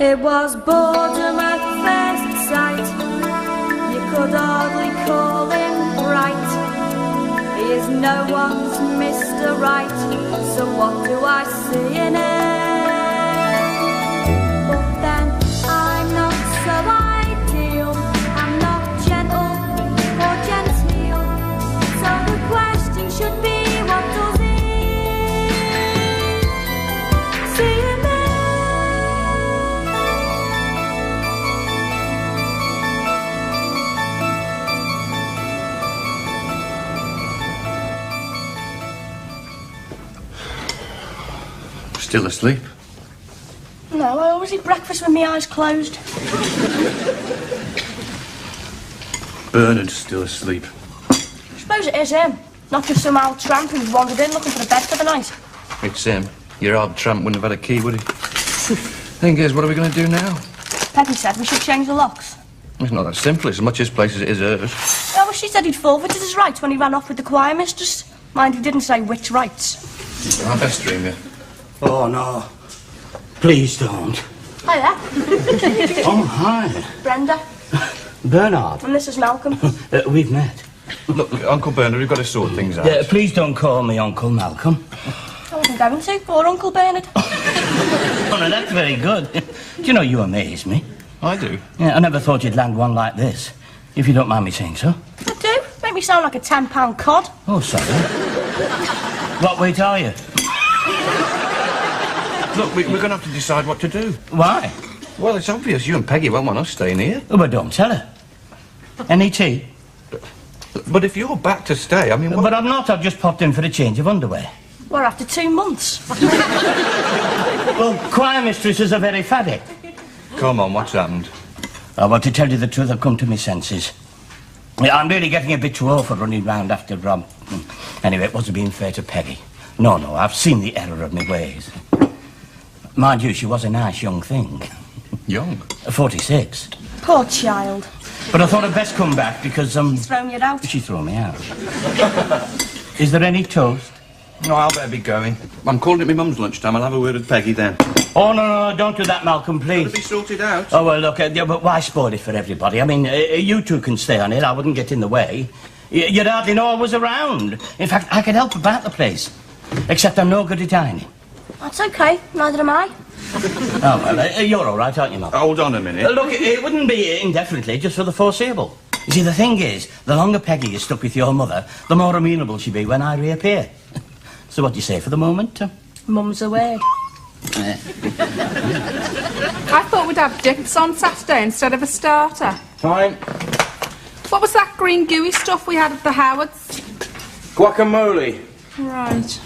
It was boredom at first sight. You could hardly call him bright. He is no one's Mr. Right. So what do I see in him? But then I'm not so ideal. I'm not gentle or genteel. So the question should be, what does he see in me? Still asleep? No, I always eat breakfast with my eyes closed. Bernard's still asleep. I suppose it is him, not just some old tramp who's wandered in looking for a bed for the night. It's him. Your old tramp wouldn't have had a key, would he? Thing is, what are we going to do now? Peggy said we should change the locks. It's not that simple. It's as much his place as it is hers. Yeah, well, she said he'd forfeited his rights when he ran off with the choir mistress. Mind, he didn't say which rights. I'll best dream you. Oh, no. Please don't. Hiya. Oh, hi. Brenda. Bernard. And this is Malcolm. We've met. Look, Uncle Bernard, we've got to sort things out. Please don't call me Uncle Malcolm. I wasn't going to, or Uncle Bernard. Oh, no, that's very good. Do you know, you amaze me. I do. Yeah, I never thought you'd land one like this, if you don't mind me saying so. I do. Make me sound like a £10 cod. Oh, sorry. What weight are you? Look, we're going to have to decide what to do. Why? Well, it's obvious you and Peggy won't want us staying here. Oh, but don't tell her. Any tea? But if you're back to stay, I mean... What... But I'm not. I've just popped in for a change of underwear. We're after 2 months. Well, choir mistresses are very faddy. Come on, what's happened? Oh, well, to tell you the truth, I've come to my senses. Yeah, I'm really getting a bit too old for running round after Rob. Anyway, it wasn't being fair to Peggy. No, I've seen the error of my ways. Mind you, she was a nice young thing. Young? 46. Poor child. But I thought I'd best come back because, Thrown you out? She threw me out. Is there any toast? No, I'll better be going. I'm calling it my mum's lunchtime. I'll have a word with Peggy then. Oh, no, don't do that, Malcolm, please. It'll be sorted out. Oh, well, look, yeah, but why spoil it for everybody? I mean, you two can stay on it. I wouldn't get in the way. You'd hardly know I was around. In fact, I could help about the place. Except I'm no good at dining. That's okay. Neither am I. Oh, well, you're all right, aren't you, Mum? Hold on a minute. Look, it wouldn't be indefinitely, just for the foreseeable. You see, the thing is, the longer Peggy is stuck with your mother, the more amenable she'll be when I reappear. So what do you say for the moment? Mum's a word. I thought we'd have dips on Saturday instead of a starter. Fine. What was that green gooey stuff we had at the Howards? Guacamole. Right.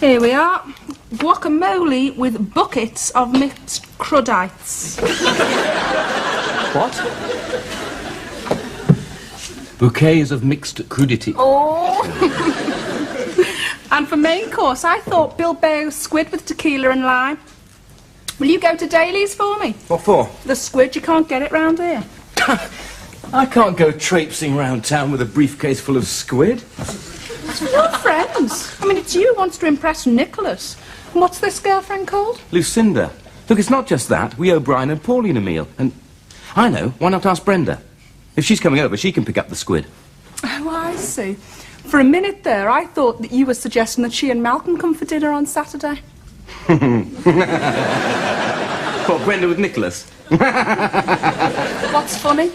Here we are. Guacamole with buckets of mixed crudites. What? Bouquets of mixed crudity. Oh! And for main course, I thought Bilbao squid with tequila and lime. Will you go to Daly's for me? What for? The squid, you can't get it round here. I can't go traipsing round town with a briefcase full of squid. You're friends. I mean, it's you who wants to impress Nicholas. And what's this girlfriend called? Lucinda. Look, it's not just that. We owe Brian and Pauline a meal. And I know, why not ask Brenda? If she's coming over, she can pick up the squid. Oh, I see. For a minute there, I thought that you were suggesting that she and Malcolm come for dinner on Saturday. What, Brenda with Nicholas? What's funny?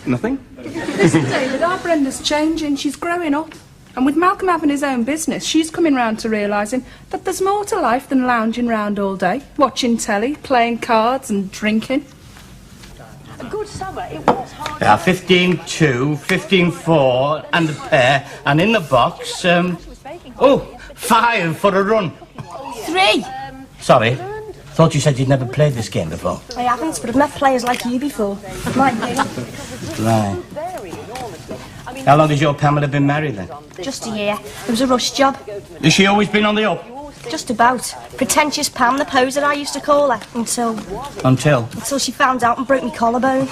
Nothing. Listen, David, our Brenda's changing. She's growing up. And with Malcolm having his own business, she's coming round to realising that there's more to life than lounging round all day, watching telly, playing cards and drinking. A good summer, it was hard. 15-2, 15-4, and a pair, and in the box, 5 for a run. 3. Sorry, thought you said you'd never played this game before. I haven't, but I've met players like you before. Like you. Right. How long has your Pamela been married then? Just a year. It was a rush job. Has she always been on the up? Just about. Pretentious Pam, the poser I used to call her, until she found out and broke me collarbone.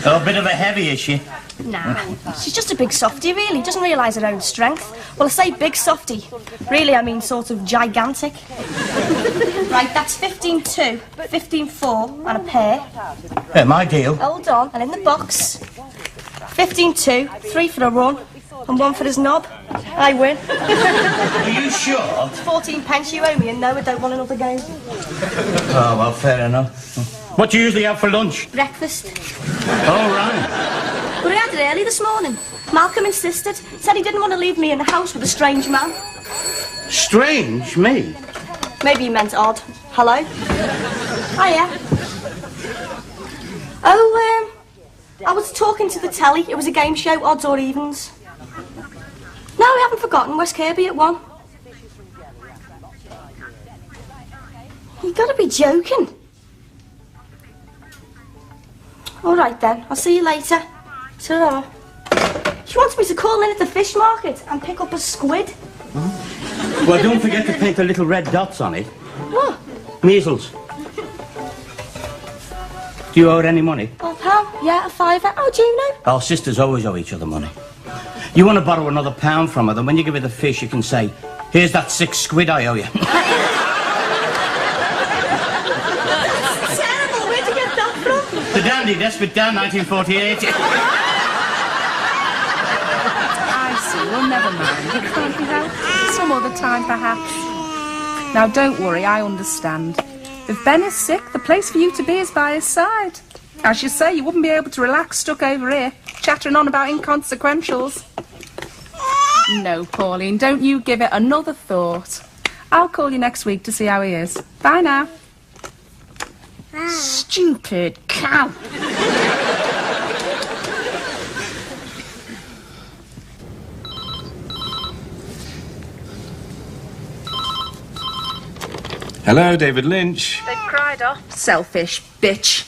Oh, a bit of a heavy, is she? Nah, she's just a big softie, really. Doesn't realise her own strength. Well, I say big softie. Really, I mean sort of gigantic. Right, that's 15.2, 15.4 and a pair. My deal. Hold on, and in the box, 15.2, 3 for a run, and 1 for his knob. I win. Are you sure? It's 14 pence you owe me, and no, I don't want another game. Oh, well, fair enough. What do you usually have for lunch? Breakfast. All right. But I had it early this morning. Malcolm insisted. Said he didn't want to leave me in the house with a strange man. Strange? Me? Maybe he meant odd. Hello? Hiya. Oh, I was talking to the telly. It was a game show, odds or evens. No, I haven't forgotten. West Kirby at 1. You gotta be joking. All right then. I'll see you later. Ta-ra. She wants me to call in at the fish market and pick up a squid. Well, don't forget to paint the little red dots on it. What? Measles. Do you owe her any money? Oh, pal. Yeah, a fiver. Oh, do you know? Our sisters always owe each other money. You want to borrow another £1 from her, then when you give her the fish, you can say, here's that 6 squid I owe you. Terrible. Where'd you get that from? The Dandy, Desperate Dan, 1948. I see. Well, never mind. It can't be helped. Some other time, perhaps. Now, don't worry. I understand. If Ben is sick, the place for you to be is by his side. As you say, you wouldn't be able to relax stuck over here, chattering on about inconsequentials. No, Pauline, don't you give it another thought. I'll call you next week to see how he is. Bye now. Stupid cow. Hello, David Lynch. They've cried off. Selfish bitch.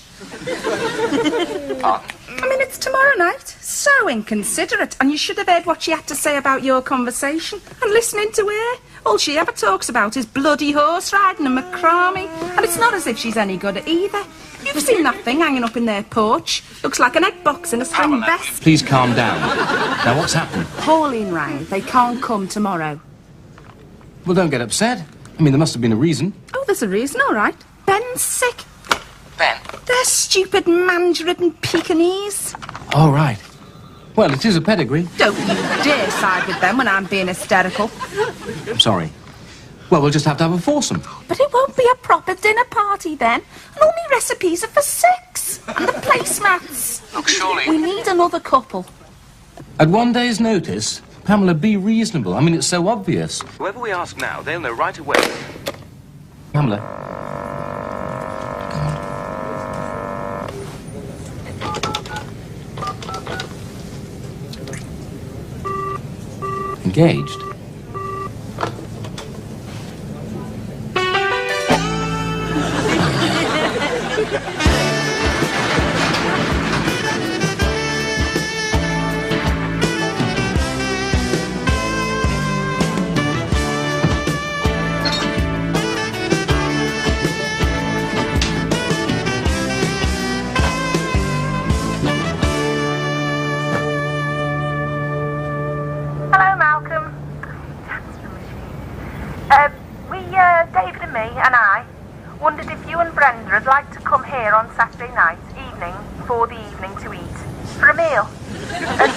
I mean, it's tomorrow night. So inconsiderate. And you should have heard what she had to say about your conversation. And listening to her, all she ever talks about is bloody horse riding and macrame. And it's not as if she's any good at either. You've seen that thing hanging up in their porch. Looks like an egg box in a spring vest. Please calm down. Now, what's happened? Pauline rang. They can't come tomorrow. Well, don't get upset. I mean, there must have been a reason. Oh, there's a reason, all right. Ben's sick. Ben? They're stupid mange-ridden Pekingese. Oh, right. Well, it is a pedigree. Don't you dare side with them when I'm being hysterical. I'm sorry. Well, we'll just have to have a foursome. But it won't be a proper dinner party then. And all my recipes are for 6. And the placemats. Look, surely... We need another couple. At 1 day's notice? Pamela, be reasonable. I mean, it's so obvious. Whoever we ask now, they'll know right away. Pamela. Engaged? David and me and I wondered if you and Brenda would like to come here on Saturday night evening for the evening to eat for a meal.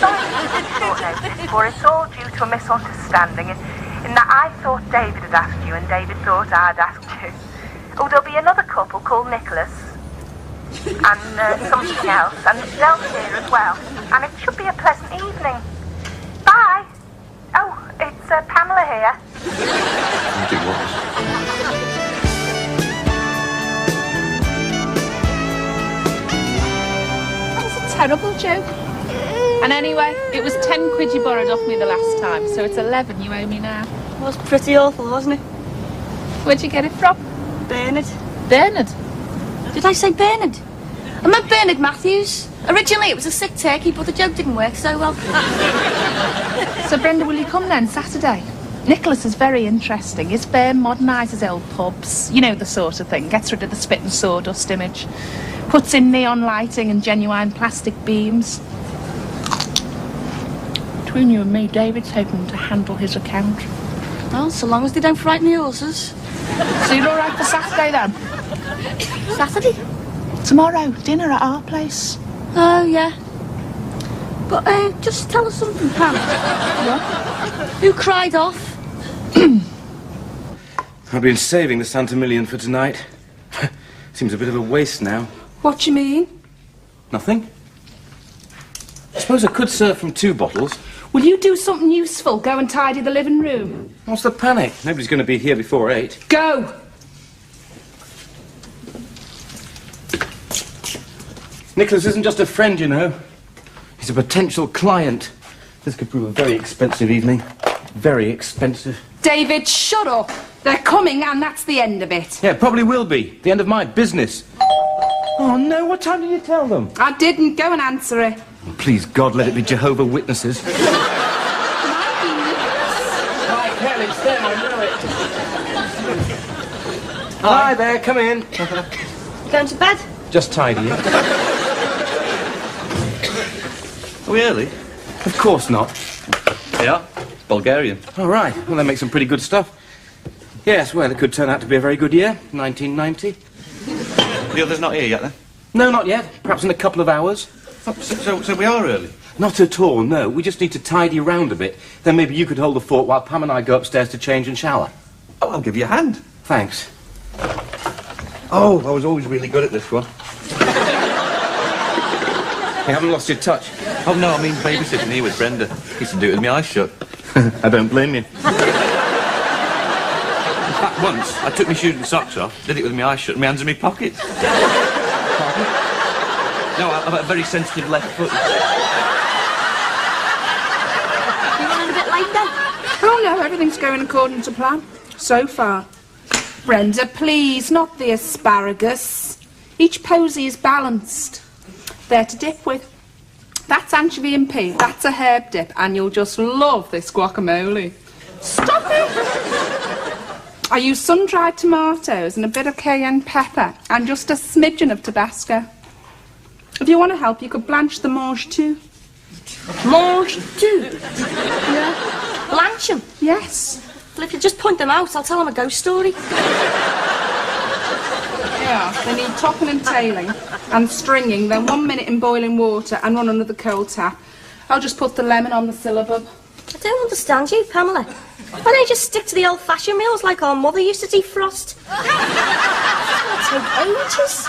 Sorry for short notice, for it's all due to a misunderstanding in that I thought David had asked you and David thought I'd asked you. Oh, there'll be another couple called Nicholas and something else, and they'll be here as well, and it should be a pleasant evening. Bye. Oh, it's Pamela here. I think it was. Terrible joke. And anyway, it was 10 quid you borrowed off me the last time, so it's 11 you owe me now. It was pretty awful, wasn't it? Where'd you get it from? Bernard. Bernard? Did I say Bernard? I meant Bernard Matthews. Originally it was a sick turkey, but the joke didn't work so well. So Brenda, will you come then Saturday? Nicholas is very interesting. His firm modernises old pubs. You know the sort of thing. Gets rid of the spit and sawdust image. Puts in neon lighting and genuine plastic beams. Between you and me, David's hoping to handle his account. Well, so long as they don't frighten the horses. So you're all right for Saturday, then? Saturday? Tomorrow, dinner at our place. Oh, yeah. But, just tell us something, Pam. What? Who cried off? I've been saving the Santa Million for tonight. Seems a bit of a waste now. What do you mean? Nothing. I suppose I could serve from 2 bottles. Will you do something useful? Go and tidy the living room. What's the panic? Nobody's going to be here before 8. Go! Nicholas isn't just a friend, you know. He's a potential client. This could prove a very expensive evening. Very expensive. David, shut up. They're coming and that's the end of it. Yeah, it probably will be. The end of my business. Oh, no, what time did you tell them? I didn't. Go and answer it. Please, God, let it be Jehovah's Witnesses. Might be Nicholas. Right, hell, it's them, I know it. Hi there, come in. Going to bed? Just tidy it. Are we early? Of course not. Yeah, Bulgarian. All right, well, they make some pretty good stuff. Yes, well, it could turn out to be a very good year, 1990. The other's not here yet, then? No, not yet. Perhaps in a couple of hours. Oh, so we are early? Not at all, no. We just need to tidy around a bit. Then maybe you could hold the fort while Pam and I go upstairs to change and shower. Oh, I'll give you a hand. Thanks. Oh, I was always really good at this one. You haven't lost your touch. Oh, no, I mean babysitting here with Brenda. Used to do it with my eyes shut. I don't blame you. In fact, once, I took my shoes and socks off, did it with my eyes shut and my hands in my pockets. No, I've got a very sensitive left foot. You running a bit late, then? Oh, no, everything's going according to plan. So far. Brenda, please, not the asparagus. Each posy is balanced. There to dip with. That's anchovy and pea. That's a herb dip, and you'll just love this guacamole. Stop it! I use sun-dried tomatoes and a bit of cayenne pepper and just a smidgen of Tabasco. If you want to help, you could blanch the mange too. Mange too? Yeah. Blanch 'em? Yes. Well, if you just point them out, I'll tell them a ghost story. Yeah, they need topping and tailing and stringing, then 1 minute in boiling water and run under the cold tap. I'll just put the lemon on the syllabub. I don't understand you, Pamela. Why don't you just stick to the old-fashioned meals like our mother used to defrost? That'll take ages.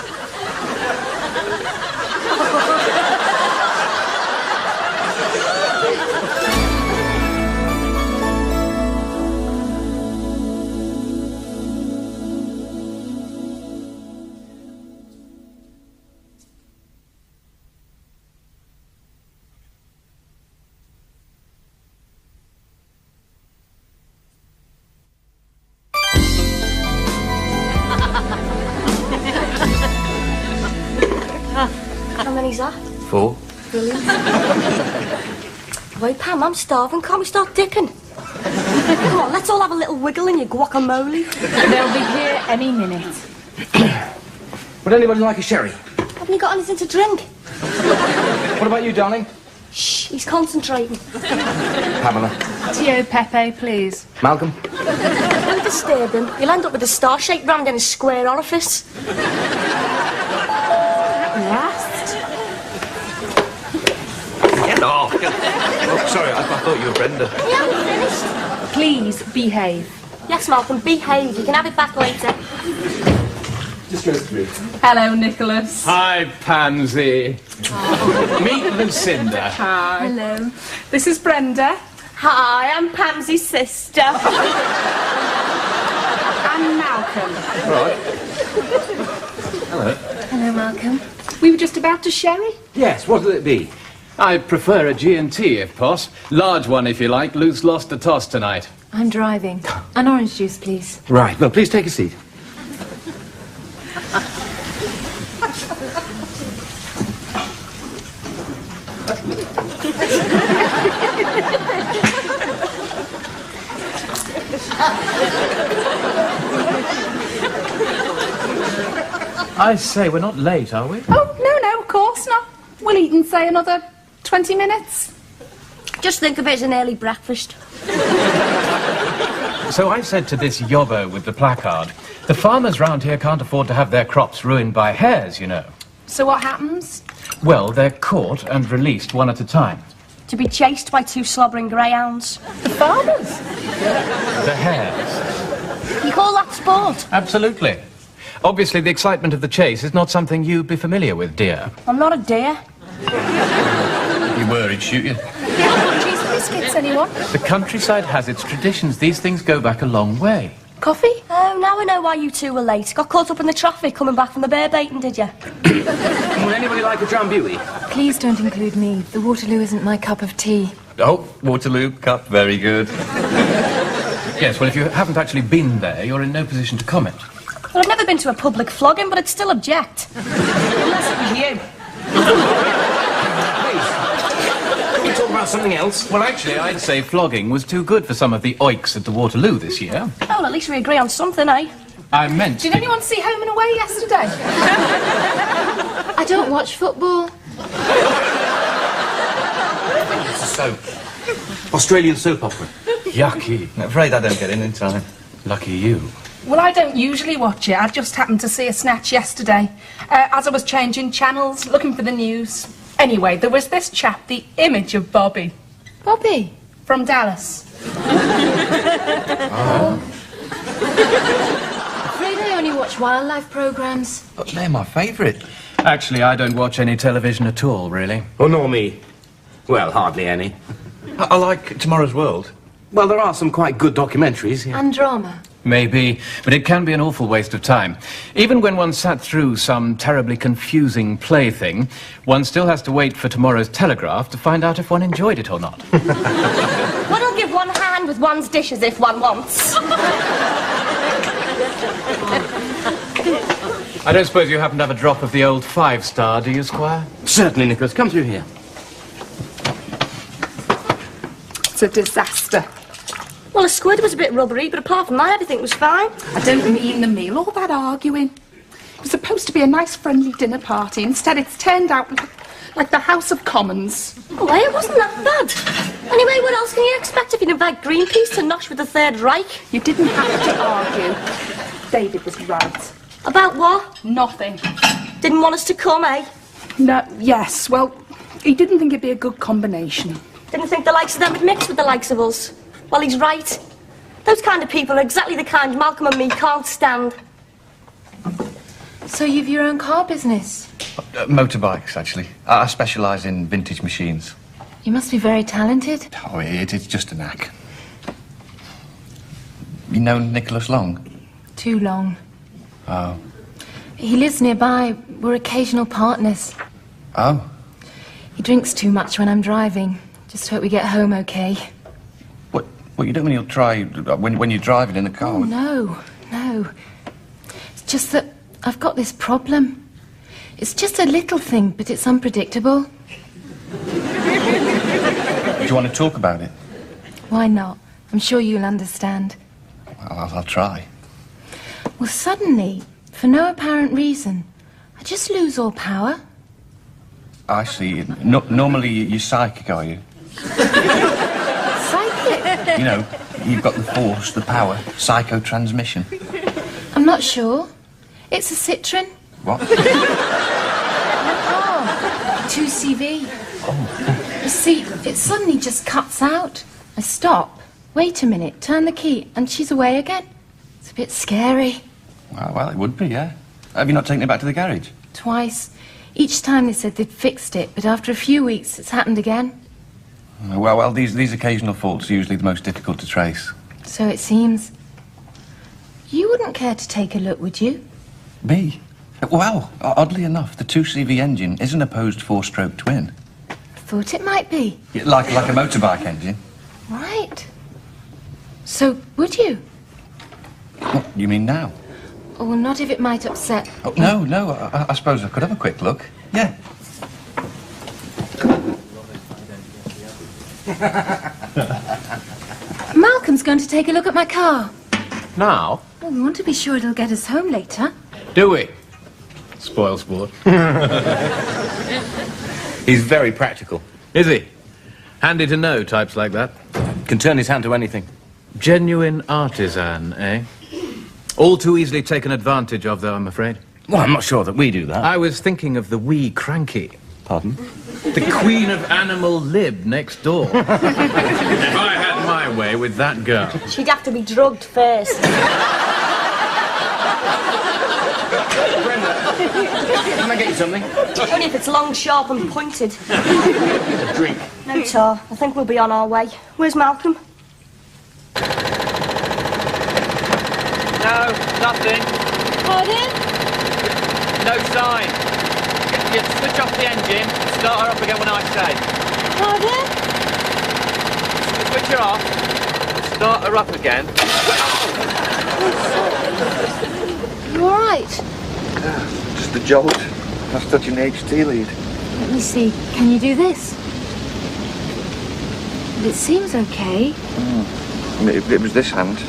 How many's that? 4. Brilliant. Wait, Pam, I'm starving. Can't we start dipping? Come on, let's all have a little wiggle in your guacamole. They'll be here any minute. Would anybody like a sherry? Haven't you got anything to drink? What about you, darling? Shh, he's concentrating. Pamela. Tio Pepe, please. Malcolm. Don't disturb him. You'll end up with a star-shaped round in his square orifice. Last. Get off. Oh, sorry, I thought you were Brenda. You haven't finished. Please behave. Yes, Malcolm, behave. You can have it back later. Just go through. Hello, Nicholas. Hi, Pansy. Meet Lucinda. Hi. Hello. This is Brenda. Hi, I'm Pamsy's sister. And Malcolm. Right. Hello. Hello, Malcolm. We were just about to sherry. Yes, what'll it be? I prefer a G&T, if poss. Large one, if you like. Luke's lost the toss tonight. I'm driving. An orange juice, please. Right, well, please take a seat. I say, we're not late, are we? Oh, no, of course not. We'll eat in, say, another 20 minutes. Just think of it as an early breakfast. So I said to this yobbo with the placard, the farmers round here can't afford to have their crops ruined by hares, you know. So what happens? Well, they're caught and released one at a time. To be chased by 2 slobbering greyhounds. The farmers? The hares. You call that sport? Absolutely. Obviously, the excitement of the chase is not something you'd be familiar with, dear. I'm not a deer. If you were, he'd shoot you. Cheese and biscuits, anyone? The countryside has its traditions. These things go back a long way. Coffee? Oh, now I know why you 2 were late. Got caught up in the traffic coming back from the bear baiting, did you? Would anybody like a drambuie? Please don't include me. The Waterloo isn't my cup of tea. Oh, Waterloo Cup, very good. Yes, well, if you haven't actually been there, you're in no position to comment. Well, I've never been to a public flogging, but I'd still object. Unless it was you. Can we talk about something else? Well, actually, I'd say flogging was too good for some of the oiks at the Waterloo this year. Oh, well, at least we agree on something, eh? I meant... Did anyone see Home and Away yesterday? I don't watch football. It's a soap. Australian soap opera. Yucky. I'm afraid I don't get in time. Lucky you. Well, I don't usually watch it. I just happened to see a snatch yesterday. As I was changing channels, looking for the news. Anyway, there was this chap, the image of Bobby. Bobby? From Dallas. Afraid I only watch wildlife programmes. But they're my favourite. Actually, I don't watch any television at all, really. Oh, nor me. Well, hardly any. I like Tomorrow's World. Well, there are some quite good documentaries. Yeah. And drama. Maybe, but it can be an awful waste of time. Even when one sat through some terribly confusing plaything, one still has to wait for tomorrow's Telegraph to find out if one enjoyed it or not. One'll give one hand with one's dishes if one wants. I don't suppose you happen to have a drop of the old 5-star, do you, Squire? Certainly, Nicholas. Come through here. It's a disaster. Well, the squid was a bit rubbery, but apart from that, everything was fine. I don't mean the meal, all that arguing. It was supposed to be a nice, friendly dinner party. Instead, it's turned out like the House of Commons. Oh, hey, it wasn't that bad. Anyway, what else can you expect if you invite Greenpeace to nosh with the Third Reich? You didn't have to argue. David was right. About what? Nothing. Didn't want us to come, eh? No, yes, well, he didn't think it'd be a good combination. Didn't think the likes of them would mix with the likes of us. Well, he's right. Those kind of people are exactly the kind Malcolm and me can't stand. So you've your own car business? Motorbikes, actually. I specialise in vintage machines. You must be very talented. Oh, it's just a knack. You know Nicholas Long? Too long. Oh. He lives nearby. We're occasional partners. Oh? He drinks too much when I'm driving. Just hope we get home okay. What you don't mean he'll try when you're driving in the car? Oh, no. It's just that I've got this problem. It's just a little thing, but it's unpredictable. Do you want to talk about it? Why not? I'm sure you'll understand. I'll try. Well, suddenly, for no apparent reason, I just lose all power. I see. Normally you're psychic, are you? Psychic? You know, you've got the force, the power, psychotransmission. I'm not sure. It's a Citroen. What? Oh, 2CV. Oh. You see, it suddenly just cuts out. I stop, wait a minute, turn the key, and she's away again. It's a bit scary. Well, it would be, yeah. Have you not taken it back to the garage? Twice. Each time they said they'd fixed it, but after a few weeks, it's happened again. Well, these occasional faults are usually the most difficult to trace. So it seems. You wouldn't care to take a look, would you? Me? Well, oddly enough, the 2CV engine is an opposed 4-stroke twin. I thought it might be. Yeah, like a motorbike engine. Right. So, would you? What, you mean now? Oh, well, not if it might upset. Oh, no, I suppose I could have a quick look. Yeah. Malcolm's going to take a look at my car. Now? Well, we want to be sure it'll get us home later. Do we? Spoil sport. He's very practical. Is he? Handy to know, types like that. Can turn his hand to anything. Genuine artisan, eh? All too easily taken advantage of, though, I'm afraid. Well, I'm not sure that we do that. I was thinking of the wee cranky. Pardon? The queen of animal lib next door. If I had my way with that girl. She'd have to be drugged first. Can I get you something? Only if it's long, sharp and pointed. A drink. No, Tar. I think we'll be on our way. Where's Malcolm? No, nothing. Pardon? No sign. You switch off the engine, start her up again when I say. Pardon? Switch her off, start her up again. You all right? Just a jolt. I was touching the HT lead. Let me see. Can you do this? It seems okay. It was this hand.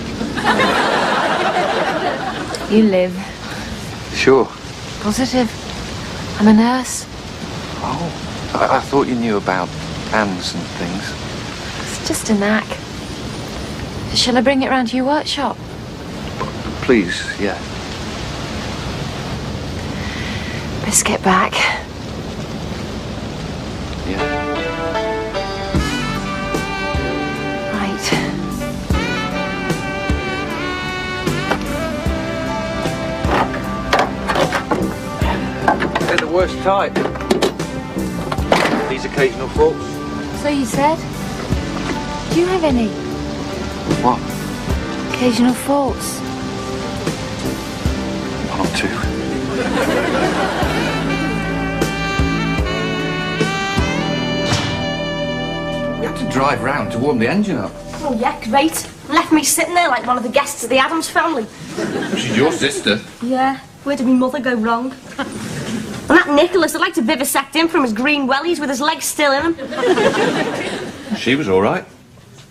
You live. Sure. Positive. I'm a nurse. Oh, I thought you knew about hands and things. It's just a knack. Shall I bring it round to your workshop? Please, yeah. Best get back. Yeah. Right. They're the worst type. These occasional faults. So you said? Do you have any? What? Occasional faults. One or two. We had to drive round to warm the engine up. Oh, yeah, great. Left me sitting there like one of the guests of the Addams family. She's your sister. Yeah, where did my mother go wrong? And that Nicholas, I'd like to vivisect him from his green wellies with his legs still in him. She was all right.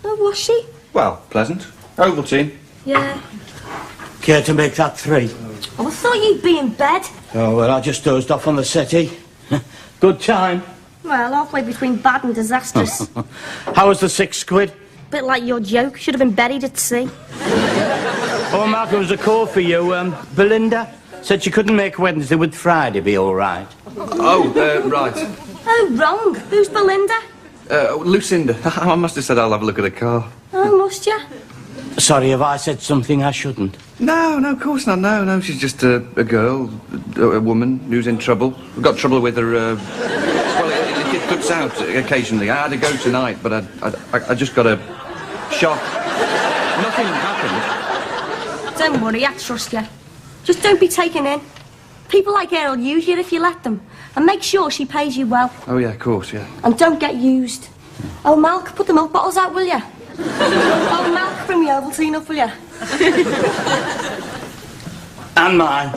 Oh, was she? Well, pleasant. Ovaltine. Yeah. Care to make that 3? Oh, I thought you'd be in bed. Oh, well, I just dozed off on the settee. Good time. Well, halfway between bad and disastrous. How was the 6 quid? Bit like your joke. Should have been buried at sea. Oh, Mark, there was a call for you. Belinda said she couldn't make Wednesday. Would Friday be all right? Oh, right. Oh, wrong. Who's Belinda? Lucinda. I must have said I'll have a look at the car. Oh, must ya? Sorry, have I said something I shouldn't? No, of course not. No, she's just a girl, a woman who's in trouble. We've got trouble with her, well, it cuts out occasionally. I had to go tonight, but I just got a shock. Nothing happened. Don't worry, I trust you. Just don't be taken in. People like her will use you if you let them. And make sure she pays you well. Oh, yeah, of course, yeah. And don't get used. Oh, Malk, put the milk bottles out, will you? Oh, Malk, bring the Ovaltine up, will you? And mine.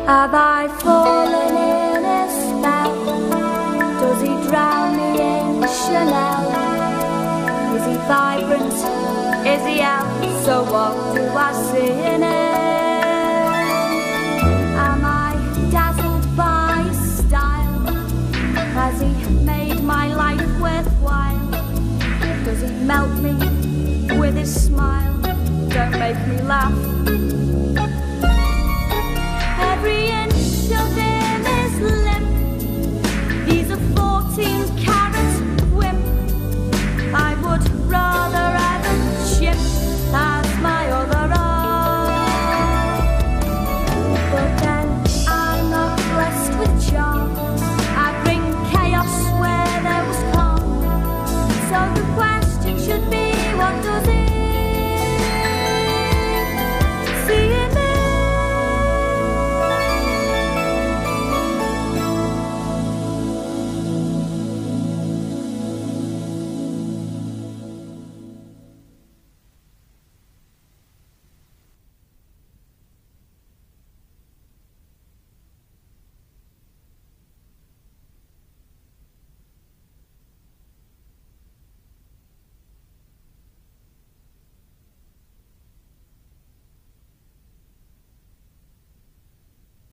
Have I fallen in a spell? Does he drown me in Chanel? Is he vibrant? Is he out? So what do I see in him? Am I dazzled by his style? Has he made my life worthwhile? Does he melt me with his smile? Don't make me laugh.